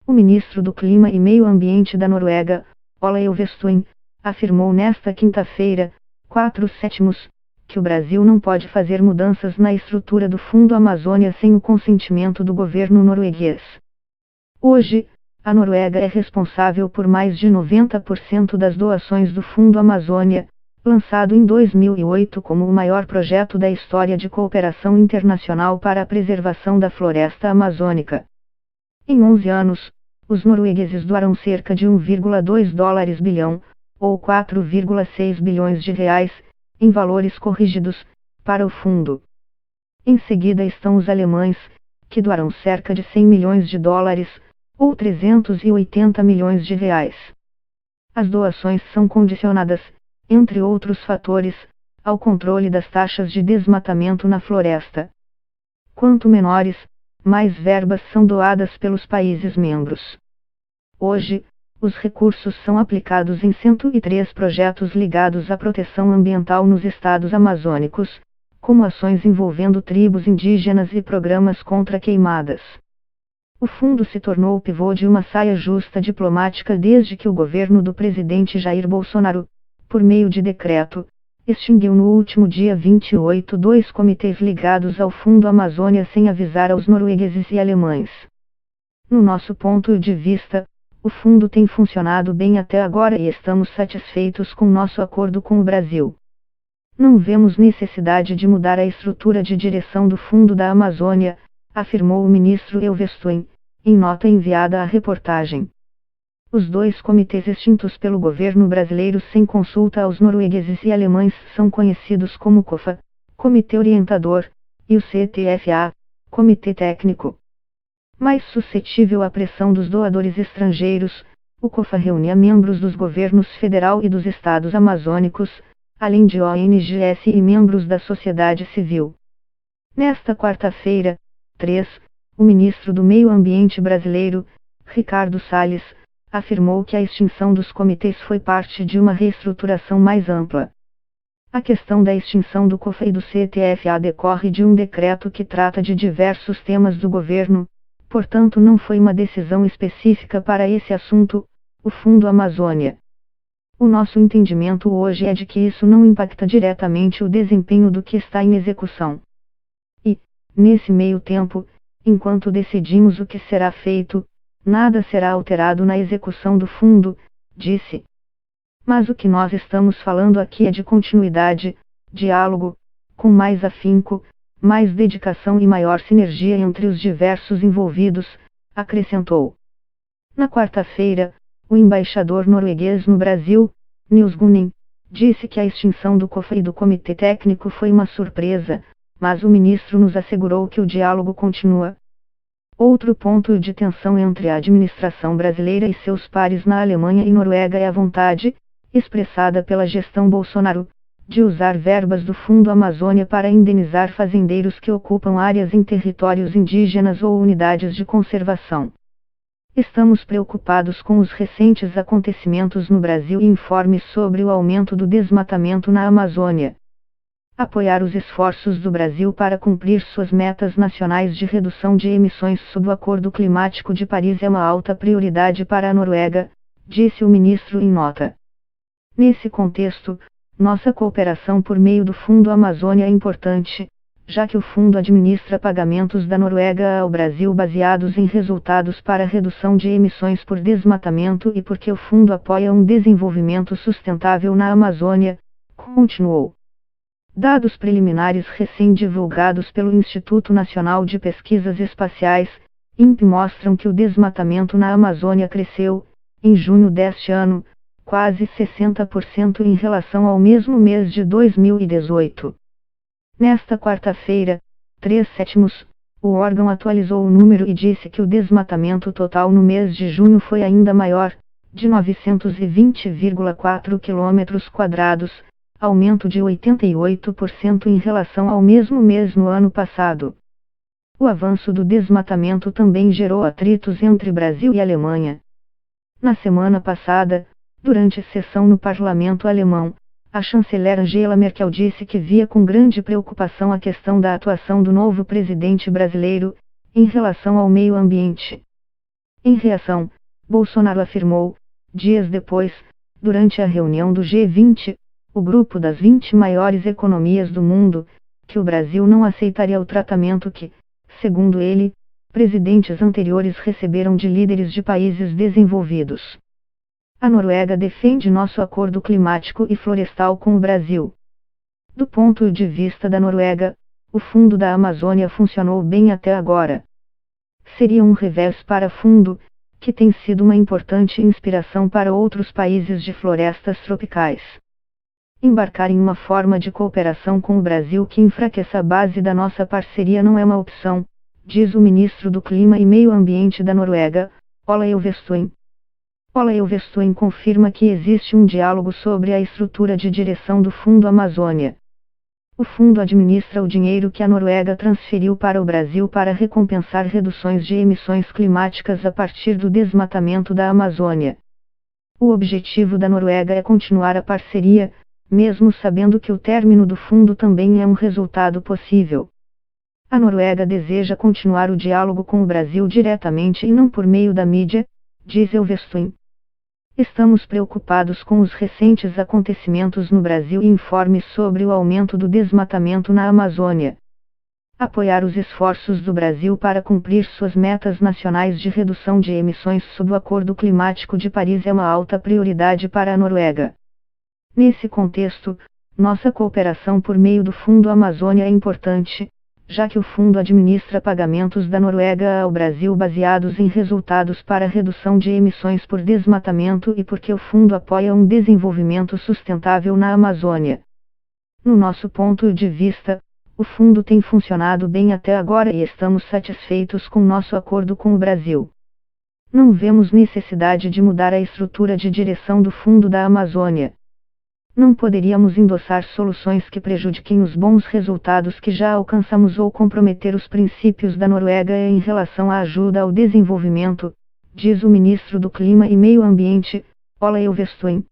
O ministro do Clima e Meio Ambiente da Noruega, Ola Elvestuen, afirmou nesta quinta-feira, 4/7, que o Brasil não pode fazer mudanças na estrutura do Fundo Amazônia sem o consentimento do governo norueguês. Hoje, a Noruega é responsável por mais de 90% das doações do Fundo Amazônia, lançado em 2008 como o maior projeto da história de cooperação internacional para a preservação da floresta amazônica. Em 11 anos, os noruegueses doaram cerca de 1,2 bilhão, ou 4,6 bilhões de reais, em valores corrigidos, para o fundo. Em seguida estão os alemães, que doaram cerca de 100 milhões de dólares, ou 380 milhões de reais. As doações são condicionadas, entre outros fatores, ao controle das taxas de desmatamento na floresta. Quanto menores, mais verbas são doadas pelos países membros. Hoje, os recursos são aplicados em 103 projetos ligados à proteção ambiental nos estados amazônicos, como ações envolvendo tribos indígenas e programas contra queimadas. O fundo se tornou o pivô de uma saia justa diplomática desde que o governo do presidente Jair Bolsonaro, por meio de decreto, extinguiu no último dia 28 dois comitês ligados ao Fundo Amazônia sem avisar aos noruegueses e alemães. No nosso ponto de vista, o fundo tem funcionado bem até agora e estamos satisfeitos com nosso acordo com o Brasil. Não vemos necessidade de mudar a estrutura de direção do Fundo da Amazônia, afirmou o ministro Elvestuen, em nota enviada à reportagem. Os dois comitês extintos pelo governo brasileiro sem consulta aos noruegueses e alemães são conhecidos como COFA, Comitê Orientador, e o CTFA, Comitê Técnico. Mais suscetível à pressão dos doadores estrangeiros, o COFA reunia membros dos governos federal e dos estados amazônicos, além de ONGs e membros da sociedade civil. Nesta quarta-feira, 3, o ministro do Meio Ambiente brasileiro, Ricardo Salles, afirmou que a extinção dos comitês foi parte de uma reestruturação mais ampla. A questão da extinção do COFA e do CTFA decorre de um decreto que trata de diversos temas do governo, portanto não foi uma decisão específica para esse assunto, o Fundo Amazônia. O nosso entendimento hoje é de que isso não impacta diretamente o desempenho do que está em execução. E, nesse meio tempo, enquanto decidimos o que será feito, nada será alterado na execução do fundo, disse. Mas o que nós estamos falando aqui é de continuidade, diálogo, com mais afinco, mais dedicação e maior sinergia entre os diversos envolvidos, acrescentou. Na quarta-feira, o embaixador norueguês no Brasil, Nils Gunning, disse que a extinção do COFA e do Comitê Técnico foi uma surpresa, mas o ministro nos assegurou que o diálogo continua. Outro ponto de tensão entre a administração brasileira e seus pares na Alemanha e Noruega é a vontade, expressada pela gestão Bolsonaro, de usar verbas do Fundo Amazônia para indenizar fazendeiros que ocupam áreas em territórios indígenas ou unidades de conservação. Estamos preocupados com os recentes acontecimentos no Brasil e informes sobre o aumento do desmatamento na Amazônia. Apoiar os esforços do Brasil para cumprir suas metas nacionais de redução de emissões sob o Acordo Climático de Paris é uma alta prioridade para a Noruega, disse o ministro em nota. Nesse contexto, nossa cooperação por meio do Fundo Amazônia é importante, já que o fundo administra pagamentos da Noruega ao Brasil baseados em resultados para redução de emissões por desmatamento e porque o fundo apoia um desenvolvimento sustentável na Amazônia, continuou. Dados preliminares recém-divulgados pelo Instituto Nacional de Pesquisas Espaciais, INPE, mostram que o desmatamento na Amazônia cresceu, em junho deste ano, quase 60% em relação ao mesmo mês de 2018. Nesta quarta-feira, 3/7, o órgão atualizou o número e disse que o desmatamento total no mês de junho foi ainda maior, de 920,4 km², aumento de 88% em relação ao mesmo mês no ano passado. O avanço do desmatamento também gerou atritos entre Brasil e Alemanha. Na semana passada, durante sessão no parlamento alemão, a chanceler Angela Merkel disse que via com grande preocupação a questão da atuação do novo presidente brasileiro, em relação ao meio ambiente. Em reação, Bolsonaro afirmou, dias depois, durante a reunião do G20, o grupo das 20 maiores economias do mundo, que o Brasil não aceitaria o tratamento que, segundo ele, presidentes anteriores receberam de líderes de países desenvolvidos. A Noruega defende nosso acordo climático e florestal com o Brasil. Do ponto de vista da Noruega, o Fundo da Amazônia funcionou bem até agora. Seria um revés para o fundo, que tem sido uma importante inspiração para outros países de florestas tropicais. Embarcar em uma forma de cooperação com o Brasil que enfraqueça a base da nossa parceria não é uma opção, diz o ministro do Clima e Meio Ambiente da Noruega, Ola Elvestuen. Ola Elvestuen confirma que existe um diálogo sobre a estrutura de direção do Fundo Amazônia. O fundo administra o dinheiro que a Noruega transferiu para o Brasil para recompensar reduções de emissões climáticas a partir do desmatamento da Amazônia. O objetivo da Noruega é continuar a parceria, mesmo sabendo que o término do fundo também é um resultado possível. A Noruega deseja continuar o diálogo com o Brasil diretamente e não por meio da mídia, diz Elvestuen. Estamos preocupados com os recentes acontecimentos no Brasil e informes sobre o aumento do desmatamento na Amazônia. Apoiar os esforços do Brasil para cumprir suas metas nacionais de redução de emissões sob o Acordo Climático de Paris é uma alta prioridade para a Noruega. Nesse contexto, nossa cooperação por meio do Fundo Amazônia é importante, já que o fundo administra pagamentos da Noruega ao Brasil baseados em resultados para redução de emissões por desmatamento e porque o fundo apoia um desenvolvimento sustentável na Amazônia. No nosso ponto de vista, o fundo tem funcionado bem até agora e estamos satisfeitos com nosso acordo com o Brasil. Não vemos necessidade de mudar a estrutura de direção do Fundo da Amazônia. Não poderíamos endossar soluções que prejudiquem os bons resultados que já alcançamos ou comprometer os princípios da Noruega em relação à ajuda ao desenvolvimento, diz o ministro do Clima e Meio Ambiente, Ola Elvestuen.